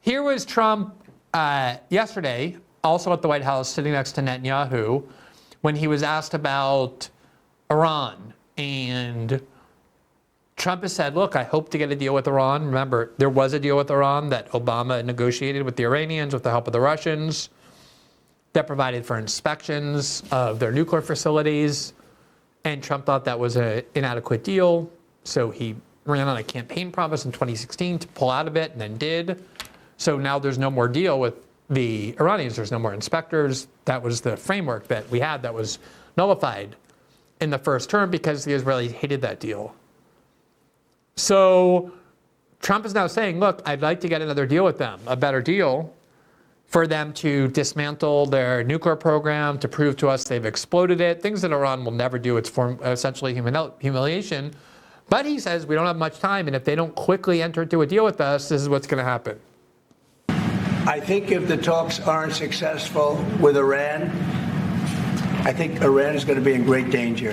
Here was Trump yesterday, also at the White House, sitting next to Netanyahu, when he was asked about Iran. And Trump has said, look, I hope to get a deal with Iran. Remember, there was a deal with Iran that Obama negotiated with the Iranians with the help of the Russians that provided for inspections of their nuclear facilities. And Trump thought that was an inadequate deal. So he ran on a campaign promise in 2016 to pull out of it and then did. So now there's no more deal with the Iranians. There's no more inspectors. That was the framework that we had that was nullified in the first term because the Israelis hated that deal. So Trump is now saying, look, I'd like to get another deal with them, a better deal for them to dismantle their nuclear program, to prove to us they've exploded it, things that Iran will never do. It's essentially humiliation. But he says we don't have much time, and if they don't quickly enter into a deal with us, this is what's going to happen. I think if the talks aren't successful with Iran, I think Iran is going to be in great danger.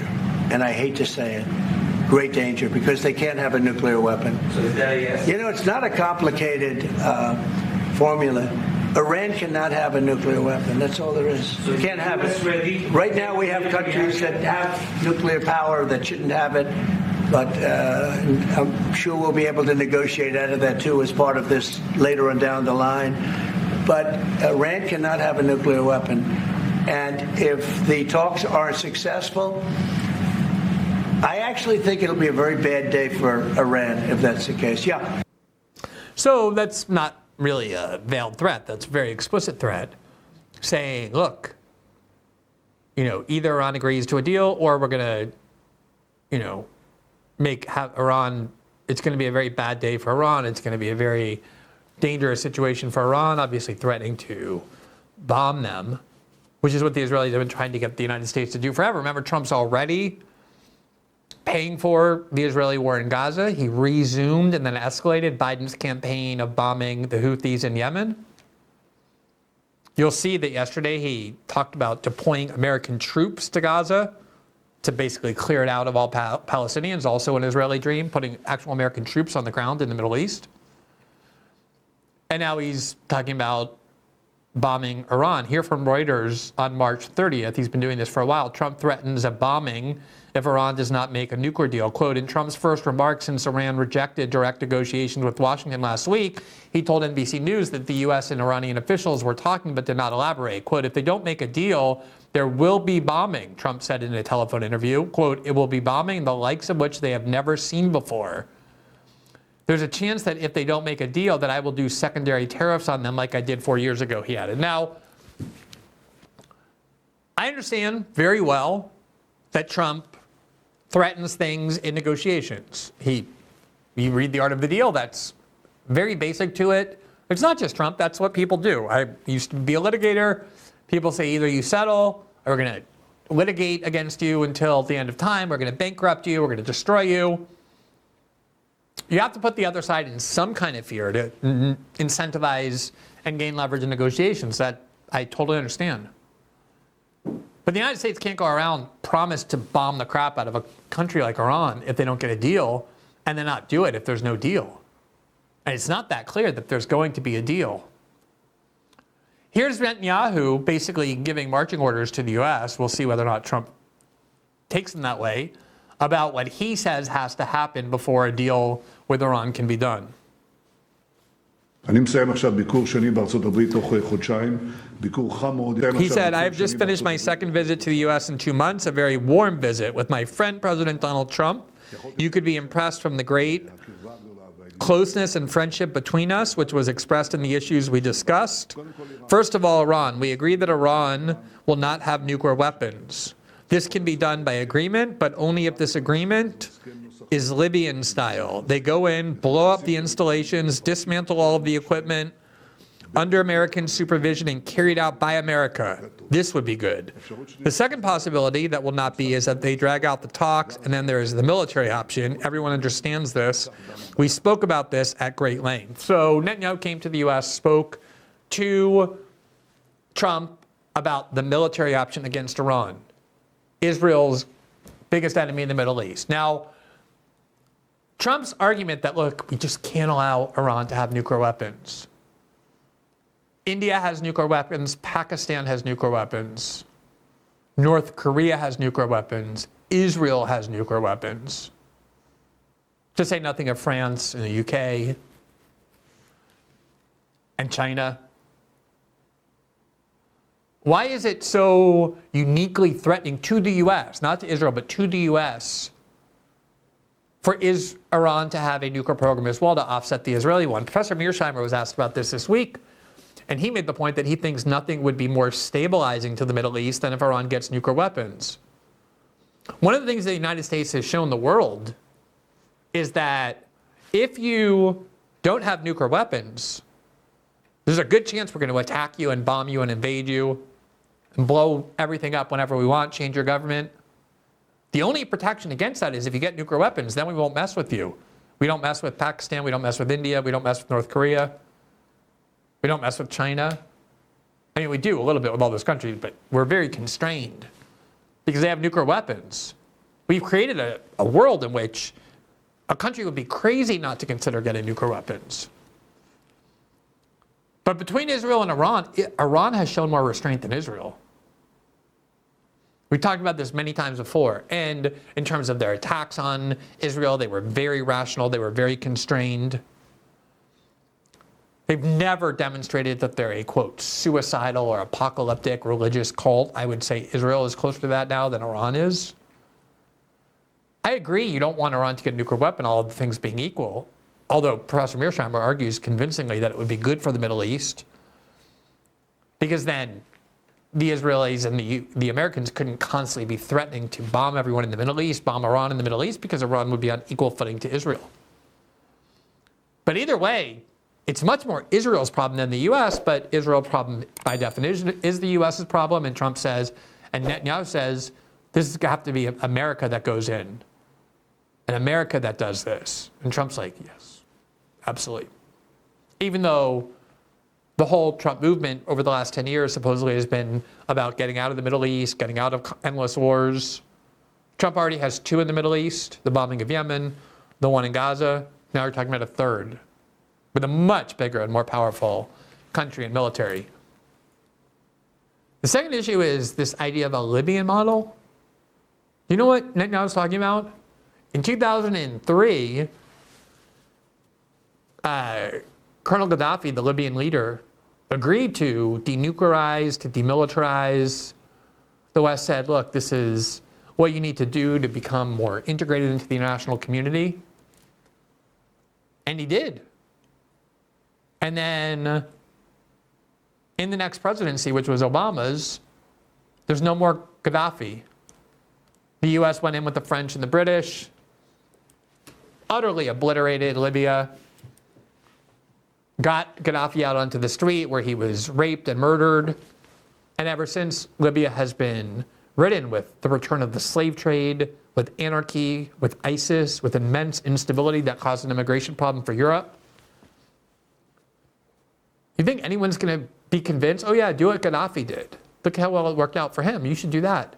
And I hate to say it. Great danger, because they can't have a nuclear weapon. So is that a yes? You know, it's not a complicated formula. Iran cannot have a nuclear weapon. That's all there is. So you can't have it. Right now we have countries that have nuclear power that shouldn't have it. But I'm sure we'll be able to negotiate out of that, too, as part of this later on down the line. But Iran cannot have a nuclear weapon. And if the talks aren't successful, I actually think it'll be a very bad day for Iran if that's the case. Yeah. So that's not really a veiled threat. That's a very explicit threat, saying, look, either Iran agrees to a deal or we're going to, have Iran, it's going to be a very bad day for Iran. It's going to be a very dangerous situation for Iran, obviously threatening to bomb them, which is what the Israelis have been trying to get the United States to do forever. Remember, Trump's already paying for the Israeli war in Gaza. He resumed and then escalated Biden's campaign of bombing the Houthis in Yemen. You'll see that yesterday he talked about deploying American troops to Gaza to basically clear it out of all Palestinians, also an Israeli dream, putting actual American troops on the ground in the Middle East. And now he's talking about bombing Iran. Here from Reuters on March 30th, he's been doing this for a while. Trump threatens a bombing if Iran does not make a nuclear deal. Quote, in Trump's first remarks since Iran rejected direct negotiations with Washington last week, he told NBC News that the U.S. and Iranian officials were talking but did not elaborate. Quote, if they don't make a deal, there will be bombing, Trump said in a telephone interview. Quote, it will be bombing the likes of which they have never seen before. There's a chance that if they don't make a deal that I will do secondary tariffs on them like I did 4 years ago, he added. Now, I understand very well that Trump threatens things in negotiations. You read The Art of the Deal, that's very basic to it. It's not just Trump, that's what people do. I used to be a litigator. People say either you settle, or we're going to litigate against you until the end of time, we're going to bankrupt you, we're going to destroy you. You have to put the other side in some kind of fear to incentivize and gain leverage in negotiations. That I totally understand. But the United States can't go around promise to bomb the crap out of a country like Iran if they don't get a deal, and then not do it if there's no deal. And it's not that clear that there's going to be a deal. Here's Netanyahu basically giving marching orders to the U.S. We'll see whether or not Trump takes them that way, about what he says has to happen before a deal with Iran can be done. He said, I have just finished my second visit to the U.S. in 2 months, a very warm visit with my friend, President Donald Trump. You could be impressed from the great closeness and friendship between us, which was expressed in the issues we discussed. First of all, Iran. We agreed that Iran will not have nuclear weapons. This can be done by agreement, but only if this agreement is Libyan style. They go in, blow up the installations, dismantle all of the equipment under American supervision and carried out by America. This would be good. The second possibility that will not be is that they drag out the talks, and then there is the military option. Everyone understands this. We spoke about this at great length. So Netanyahu came to the U.S., spoke to Trump about the military option against Iran, Israel's biggest enemy in the Middle East. Now, Trump's argument that, look, we just can't allow Iran to have nuclear weapons. India has nuclear weapons. Pakistan has nuclear weapons. North Korea has nuclear weapons. Israel has nuclear weapons. To say nothing of France and the UK and China. Why is it so uniquely threatening to the U.S., not to Israel, but to the U.S., for Iran to have a nuclear program as well to offset the Israeli one? Professor Mearsheimer was asked about this week, and he made the point that he thinks nothing would be more stabilizing to the Middle East than if Iran gets nuclear weapons. One of the things the United States has shown the world is that if you don't have nuclear weapons, there's a good chance we're going to attack you and bomb you and invade you and blow everything up whenever we want, change your government. The only protection against that is if you get nuclear weapons, then we won't mess with you. We don't mess with Pakistan, we don't mess with India, we don't mess with North Korea, we don't mess with China. I mean, we do a little bit with all those countries, but we're very constrained because they have nuclear weapons. We've created a world in which a country would be crazy not to consider getting nuclear weapons. But between Israel and Iran, Iran has shown more restraint than Israel. We talked about this many times before. And in terms of their attacks on Israel, they were very rational. They were very constrained. They've never demonstrated that they're a, quote, suicidal or apocalyptic religious cult. I would say Israel is closer to that now than Iran is. I agree you don't want Iran to get a nuclear weapon, all other things being equal. Although Professor Mearsheimer argues convincingly that it would be good for the Middle East. Because then the Israelis and the Americans couldn't constantly be threatening to bomb everyone in the Middle East, bomb Iran in the Middle East, because Iran would be on equal footing to Israel. But either way, it's much more Israel's problem than the U.S., but Israel's problem by definition is the U.S.'s problem, and Trump says, and Netanyahu says, this is going to have to be America that goes in, and America that does this. And Trump's like, yes, absolutely. Even though the whole Trump movement over the last 10 years supposedly has been about getting out of the Middle East, getting out of endless wars. Trump already has two in the Middle East, the bombing of Yemen, the one in Gaza. Now we're talking about a third, with a much bigger and more powerful country and military. The second issue is this idea of a Libyan model. You know what Netanyahu was talking about? In 2003, Colonel Gaddafi, the Libyan leader, agreed to denuclearize, to demilitarize. The West said, look, this is what you need to do to become more integrated into the international community. And he did. And then in the next presidency, which was Obama's, there's no more Gaddafi. The US went in with the French and the British, utterly obliterated Libya, got Gaddafi out onto the street where he was raped and murdered. And ever since, Libya has been ridden with the return of the slave trade, with anarchy, with ISIS, with immense instability that caused an immigration problem for Europe. You think anyone's going to be convinced, oh yeah, do what Gaddafi did. Look how well it worked out for him. You should do that.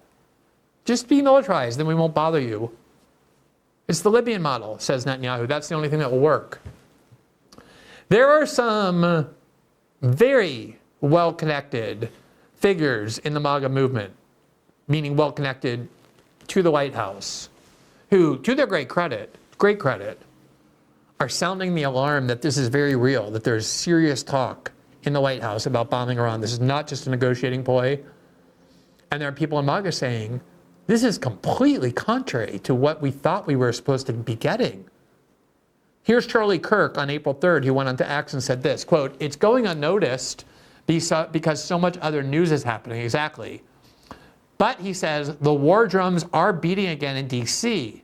Just be militarized, then we won't bother you. It's the Libyan model, says Netanyahu. That's the only thing that will work. There are some very well-connected figures in the MAGA movement, meaning well-connected to the White House, who, to their great credit, are sounding the alarm that this is very real, that there's serious talk in the White House about bombing Iran. This is not just a negotiating ploy. And there are people in MAGA saying, this is completely contrary to what we thought we were supposed to be getting. Here's Charlie Kirk on April 3rd, who went on to X and said this, quote, it's going unnoticed because so much other news is happening. Exactly. But he says, the war drums are beating again in D.C.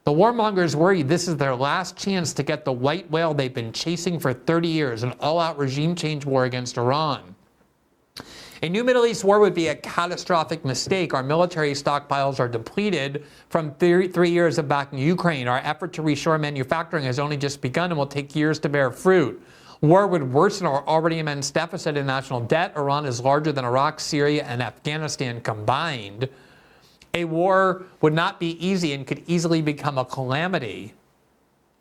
The warmongers worry this is their last chance to get the white whale they've been chasing for 30 years, an all-out regime change war against Iran. A new Middle East war would be a catastrophic mistake. Our military stockpiles are depleted from 3 years of backing Ukraine. Our effort to reshore manufacturing has only just begun and will take years to bear fruit. War would worsen our already immense deficit in national debt. Iran is larger than Iraq, Syria, and Afghanistan combined. A war would not be easy and could easily become a calamity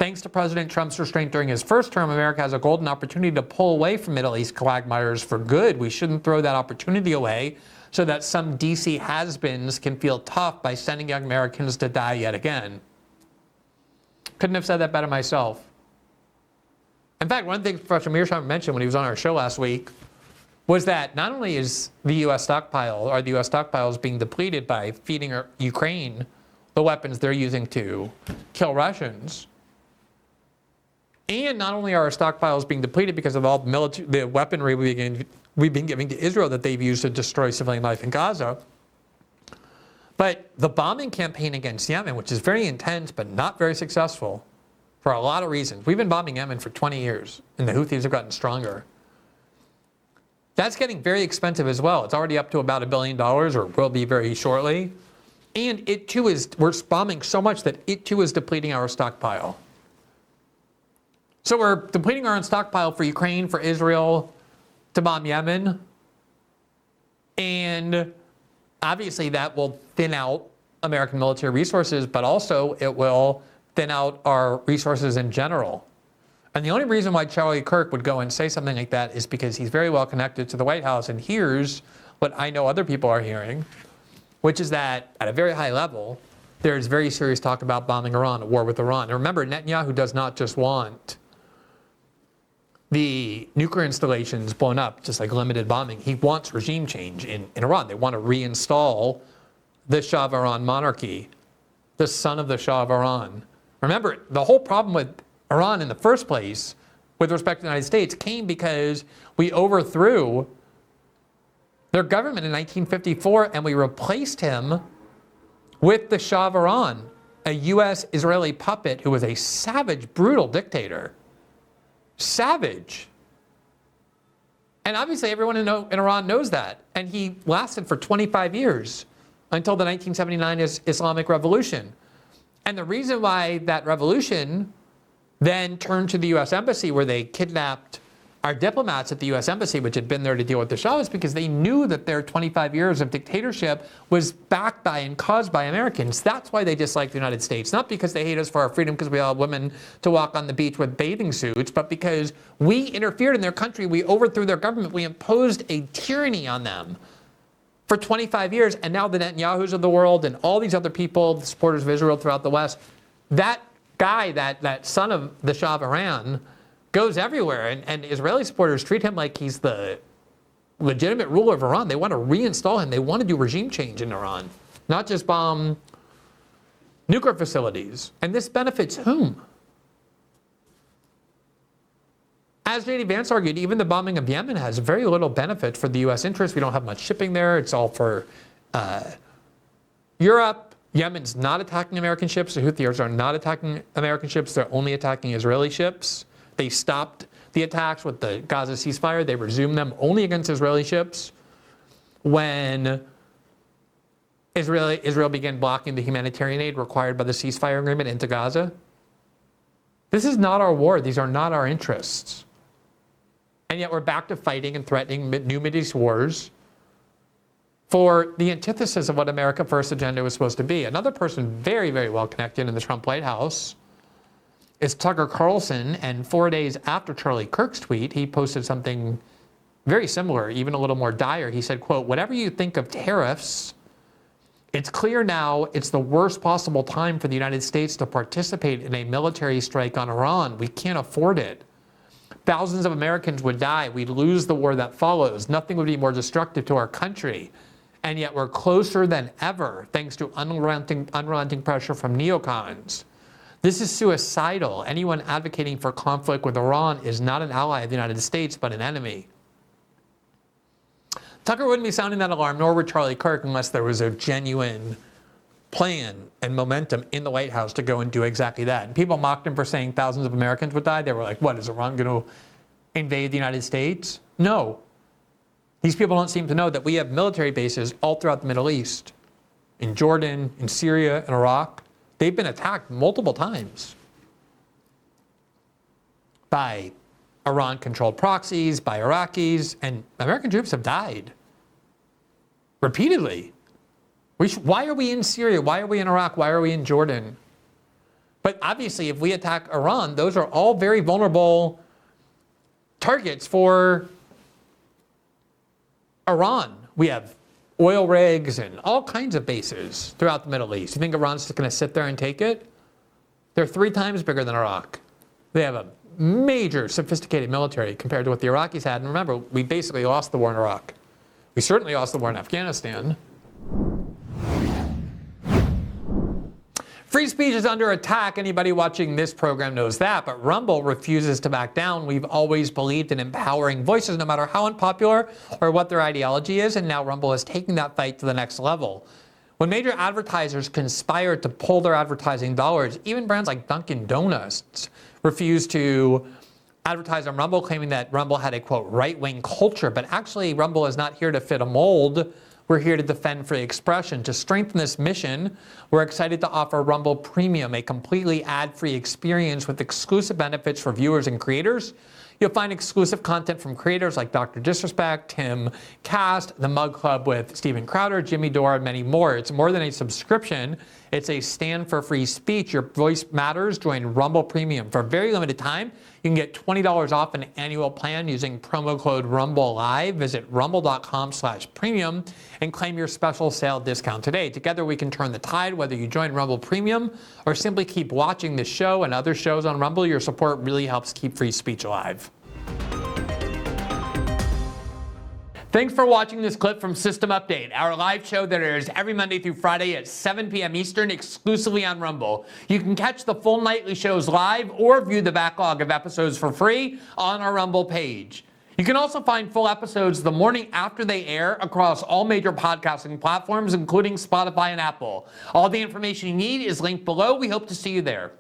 Thanks to President Trump's restraint during his first term, America has a golden opportunity to pull away from Middle East quagmires for good. We shouldn't throw that opportunity away so that some DC has-beens can feel tough by sending young Americans to die yet again. Couldn't have said that better myself. In fact, one of the things Professor Mearsheimer mentioned when he was on our show last week was that not only is the U.S. stockpile, or the U.S. stockpiles being depleted by feeding Ukraine the weapons they're using to kill Russians, and not only are our stockpiles being depleted because of all the weaponry we've been giving to Israel that they've used to destroy civilian life in Gaza, but the bombing campaign against Yemen, which is very intense but not very successful for a lot of reasons. We've been bombing Yemen for 20 years, and the Houthis have gotten stronger. That's getting very expensive as well. It's already up to about $1 billion, or will be very shortly. And it too we're bombing so much that it too is depleting our stockpile. So we're depleting our own stockpile for Ukraine, for Israel, to bomb Yemen. And obviously that will thin out American military resources, but also it will thin out our resources in general. And the only reason why Charlie Kirk would go and say something like that is because he's very well connected to the White House and hears what I know other people are hearing, which is that at a very high level, there's very serious talk about bombing Iran, a war with Iran. And remember, Netanyahu does not just want the nuclear installations blown up, just like limited bombing. He wants regime change in Iran. They want to reinstall the Shah of Iran monarchy, the son of the Shah of Iran. Remember, the whole problem with Iran in the first place, with respect to the United States, came because we overthrew their government in 1954 and we replaced him with the Shah of Iran, a U.S.-Israeli puppet who was a savage, brutal dictator. Savage. And obviously everyone in Iran knows that. And he lasted for 25 years until the 1979 Islamic Revolution. And the reason why that revolution then turned to the U.S. Embassy, where they kidnapped our diplomats at the U.S. Embassy, which had been there to deal with the Shah, is because they knew that their 25 years of dictatorship was backed by and caused by Americans. That's why they dislike the United States. Not because they hate us for our freedom, because we allow women to walk on the beach with bathing suits, but because we interfered in their country, we overthrew their government, we imposed a tyranny on them for 25 years, and now the Netanyahus of the world and all these other people, the supporters of Israel throughout the West, that guy, that son of the Shah of Iran, goes everywhere, and Israeli supporters treat him like he's the legitimate ruler of Iran. They want to reinstall him. They want to do regime change in Iran, not just bomb nuclear facilities. And this benefits whom? As J.D. Vance argued, even the bombing of Yemen has very little benefit for the U.S. interest. We don't have much shipping there. It's all for Europe. Yemen's not attacking American ships. The Houthis are not attacking American ships. They're only attacking Israeli ships. They stopped the attacks with the Gaza ceasefire. They resumed them only against Israeli ships when Israel began blocking the humanitarian aid required by the ceasefire agreement into Gaza. This is not our war. These are not our interests. And yet we're back to fighting and threatening new Mideast wars for the antithesis of what America First agenda was supposed to be. Another person very, very well connected in the Trump White House is Tucker Carlson, and 4 days after Charlie Kirk's tweet, he posted something very similar, even a little more dire. He said, quote, "Whatever you think of tariffs, it's clear now it's the worst possible time for the United States to participate in a military strike on Iran. We can't afford it. Thousands of Americans would die. We'd lose the war that follows. Nothing would be more destructive to our country. And yet we're closer than ever, thanks to unrelenting pressure from neocons. This is suicidal. Anyone advocating for conflict with Iran is not an ally of the United States, but an enemy." Tucker wouldn't be sounding that alarm, nor would Charlie Kirk, unless there was a genuine plan and momentum in the White House to go and do exactly that. And people mocked him for saying thousands of Americans would die. They were like, what, is Iran going to invade the United States? No. These people don't seem to know that we have military bases all throughout the Middle East, in Jordan, in Syria, in Iraq. They've been attacked multiple times by Iran-controlled proxies, by Iraqis, and American troops have died repeatedly. Why are we in Syria? Why are we in Iraq? Why are we in Jordan? But obviously, if we attack Iran, those are all very vulnerable targets for Iran. We have oil rigs and all kinds of bases throughout the Middle East. You think Iran's just going to sit there and take it? They're 3 times bigger than Iraq. They have a major sophisticated military compared to what the Iraqis had. And remember, we basically lost the war in Iraq. We certainly lost the war in Afghanistan. Free speech is under attack. Anybody watching this program knows that, but Rumble refuses to back down. We've always believed in empowering voices, no matter how unpopular or what their ideology is, and now Rumble is taking that fight to the next level. When major advertisers conspire to pull their advertising dollars, even brands like Dunkin' Donuts refused to advertise on Rumble, claiming that Rumble had a, quote, right-wing culture. But actually, Rumble is not here to fit a mold. We're here to defend free expression. To strengthen this mission, we're excited to offer Rumble Premium, a completely ad-free experience with exclusive benefits for viewers and creators. You'll find exclusive content from creators like Dr. Disrespect, Tim Cast, The Mug Club with Steven Crowder, Jimmy Dore, and many more. It's more than a subscription. It's a stand for free speech. Your voice matters. Join Rumble Premium. For a very limited time, you can get $20 off an annual plan using promo code RumbleLive. Visit rumble.com/premium and claim your special sale discount today. Together we can turn the tide. Whether you join Rumble Premium or simply keep watching this show and other shows on Rumble, your support really helps keep free speech alive. Thanks for watching this clip from System Update, our live show that airs every Monday through Friday at 7 p.m. Eastern exclusively on Rumble. You can catch the full nightly shows live or view the backlog of episodes for free on our Rumble page. You can also find full episodes the morning after they air across all major podcasting platforms, including Spotify and Apple. All the information you need is linked below. We hope to see you there.